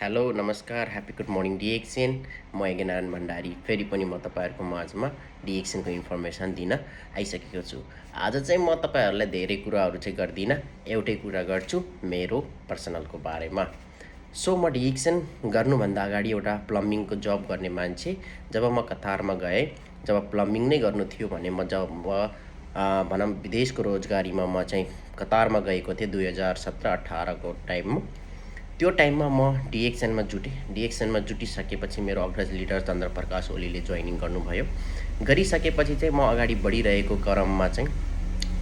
Hello नमस्कार happy good morning DXN म यज्ञनारायण भण्डारी फेरि पनि म तपाईँहरूको माझमा डिएक्सनको इन्फर्मेसन दिन आइसकेको छु। आज चाहिँ म तपाईँहरूलाई धेरै कुराहरू चाहिँ गर्दिनँ, एउटै कुरा गर्छु मेरो पर्सनलको बारेमा। सो म डिएक्सन गर्नुभन्दा अगाडि एउटा प्लम्बिङको जब गर्ने मान्छे। जब म कतारमा गएँ, जब प्लम्बिङ नै गर्नु थियो भने म भनौँ विदेशको रोजगारीमा म चाहिँ कतारमा गएको थिएँ 2017-18को टाइममा। त्यो टाइममा म डिएक्सनमा जुटिसकेपछि मेरो अग्रज लिडर चन्द्रप्रकाश ओलीले जोइनिङ गर्नुभयो। गरिसकेपछि चाहिँ म अगाडि बढिरहेको क्रममा चाहिँ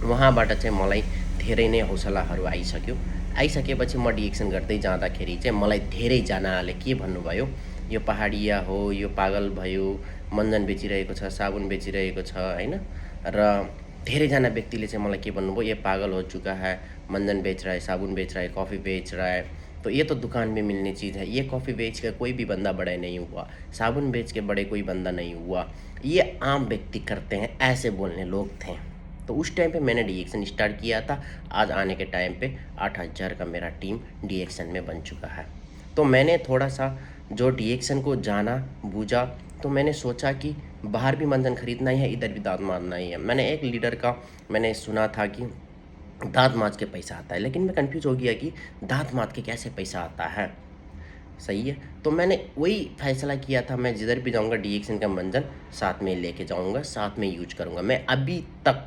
उहाँबाट चाहिँ मलाई धेरै नै हौसलाहरू आइसकेपछि म डिएक्सन गर्दै जाँदाखेरि चाहिँ मलाई धेरैजनाले के भन्नुभयो, यो पहाडिया हो, यो पागल भयो, मन्जन बेचिरहेको छ, साबुन बेचिरहेको छ हैन। र धेरैजना व्यक्तिले चाहिँ मलाई के भन्नुभयो, ये पागल हो चुका है, मंजन बेच रहा है, साबुन बेच रहा है, कॉफ़ी बेच रहा है, तो ये तो दुकान में मिलने चीज़ है, ये कॉफ़ी बेच के कोई भी बंदा बड़े नहीं हुआ, साबुन बेच के बड़े कोई बंदा नहीं हुआ, ये आम व्यक्ति करते हैं, ऐसे बोलने लोग थे। तो उस टाइम पे मैंने डिएक्सन स्टार्ट किया था। आज आने के टाइम पे 8000 का मेरा टीम डिएक्सन में बन चुका है। तो मैंने थोड़ा सा जो डिएक्सन को जाना बूझा, तो मैंने सोचा कि बाहर भी मंजन खरीदना ही है, इधर भी दांत मारना ही है। मैंने एक लीडर का मैंने सुना था कि दांत माज के पैसा आता है, लेकिन मैं कंफ्यूज हो गया कि दांत माज के कैसे पैसा आता है। सही है, तो मैंने वही फैसला किया था, मैं जिधर भी जाऊंगा डिएक्सन का मंजन साथ में लेके जाऊंगा, साथ में यूज करूंगा। मैं अभी तक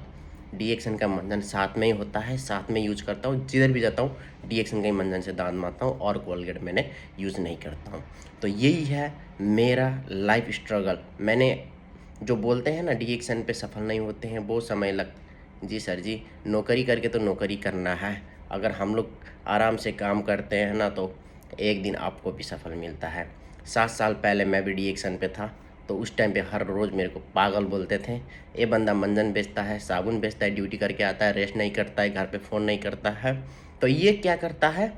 डिएक्सन का मंजन साथ में ही होता है, साथ में यूज करता हूँ। जिधर भी जाता हूँ डिएक्सन के मंजन से दांत मारता हूँ और कोलगेट मैंने यूज़ नहीं करता हूँ। तो यही है मेरा लाइफ स्ट्रगल। मैंने जो बोलते हैं ना डिएक्सन पे सफल नहीं होते हैं, बहुत समय लग जी सर जी, नौकरी करके तो नौकरी करना है। अगर हम लोग आराम से काम करते हैं ना तो एक दिन आपको भी सफल मिलता है। 7 साल पहले मैं भी डिएक्सन पे था, तो उस टाइम पे हर रोज़ मेरे को पागल बोलते थे। ये बंदा मंजन बेचता है, साबुन बेचता है, ड्यूटी करके आता है, रेस्ट नहीं करता है, घर पे फ़ोन नहीं करता है, तो ये क्या करता है,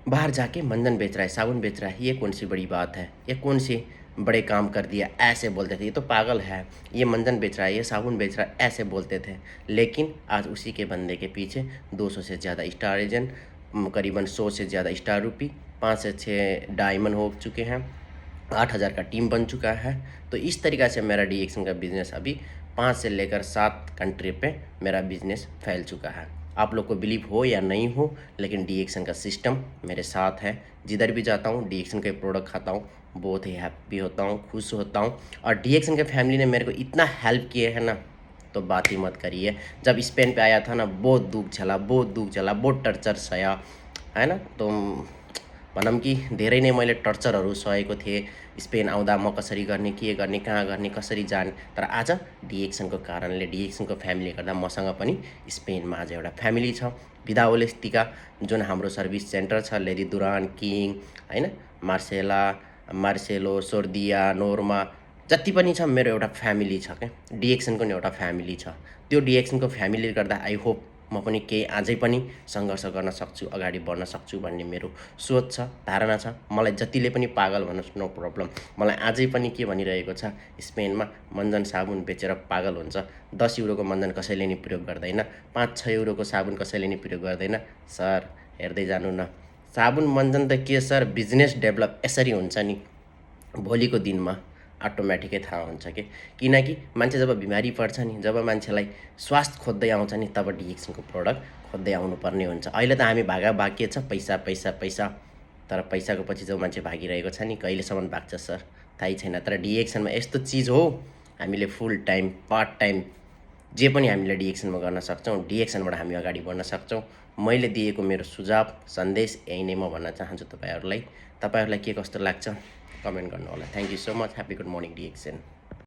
बाहर जाके मंजन बेच रहा है, साबुन बेच रहा है, ये कौन सी बड़ी बात है, ये कौन सी बड़े काम कर दिया, ऐसे बोलते थे। ये तो पागल है, ये मंजन बेच रहा है, ये साबुन बेच रहा है, ऐसे बोलते थे। लेकिन आज उसी के बंदे के पीछे 200 से ज़्यादा स्टार एजेंट, करीबन 100 से ज़्यादा स्टार रुपी, 5 से 6 डायमंड हो चुके हैं, 8000 का टीम बन चुका है। तो इस तरीक़ा से मेरा डिएक्सन का बिज़नेस अभी 5 से लेकर 7 कंट्री पे मेरा बिज़नेस फैल चुका है। आप लोग को बिलीव हो या नहीं हो, लेकिन डिएक्सन का सिस्टम मेरे साथ है। जिधर भी जाता हूँ डिएक्सन के प्रोडक्ट खाता हूँ, बहुत ही हैप्पी होता हूँ, खुश होता हूँ। और डिएक्सन के फैमिली ने मेरे को इतना हेल्प किए है ना, तो बात ही मत करिए। जब स्पेन पे आया था ना, बहुत दुख झेला, बहुत टर्चर सहा हैन। तो भनौँ कि धेरै नै मैले टर्चरहरू सहेको थिएँ। स्पेन आउँदा म कसरी गर्ने, के गर्ने, कहाँ गर्ने, कसरी जाने। तर आज डिएक्सनको कारणले, डिएक्सनको फ्यामिलीले गर्दा मसँग पनि स्पेनमा आज एउटा फ्यामिली छ। भिदा ओलेस्टिका जुन हाम्रो सर्भिस सेन्टर छ, लेडी दुरान, किङ हैन, मार्सेलो, सोर्दिया, नोर्मा, जति पनि छ मेरो एउटा फ्यामिली छ क्या। डिएक्सनको नि एउटा फ्यामिली छ। त्यो डिएक्सनको फ्यामिलीले गर्दा आई होप म पनि केही अझै पनि सङ्घर्ष गर्न सक्छु, अगाडि बढ्न सक्छु भन्ने मेरो सोच छ, धारणा छ। मलाई जतिले पनि पागल भन्नुहोस्, नो प्रब्लम। मलाई अझै पनि के भनिरहेको छ, स्पेनमा मन्जन साबुन बेचेर पागल हुन्छ। 10 युरोको मन्जन कसैले नि प्रयोग गर्दैन, 5-6 युरोको साबुन कसैले नि प्रयोग गर्दैन। सर हेर्दै जानु न, साबुन मन्जन त के सर, बिजनेस डेभलप यसरी हुन्छ नि, भोलिको दिनमा अटोमेटिकै थाहा हुन्छ कि। किनकि मान्छे जब बिमारी पर्छ नि, जब मान्छेलाई स्वास्थ्य खोज्दै आउँछ नि, तब डिएक्सनको प्रोडक्ट खोज्दै आउनुपर्ने हुन्छ। अहिले त हामी भाग्य छ, पैसा पैसा पैसा, तर पैसाको पछि जो मान्छे भागिरहेको छ नि, कहिलेसम्म भाग्छ सर थाहै छैन। तर डिएक्सनमा यस्तो चिज हो, हामीले फुल टाइम, पार्ट टाइम जे पनि हामीले डिएक्सनमा गर्न सक्छौँ। डिएक्सनबाट हामी अगाडि बढ्न सक्छौँ। मैले दिएको मेरो सुझाव सन्देश यही नै म भन्न चाहन्छु तपाईँहरूलाई। तपाईँहरूलाई के कस्तो लाग्छ कमेन्ट गर्नु होला। Thank you so much. Happy good morning DXN.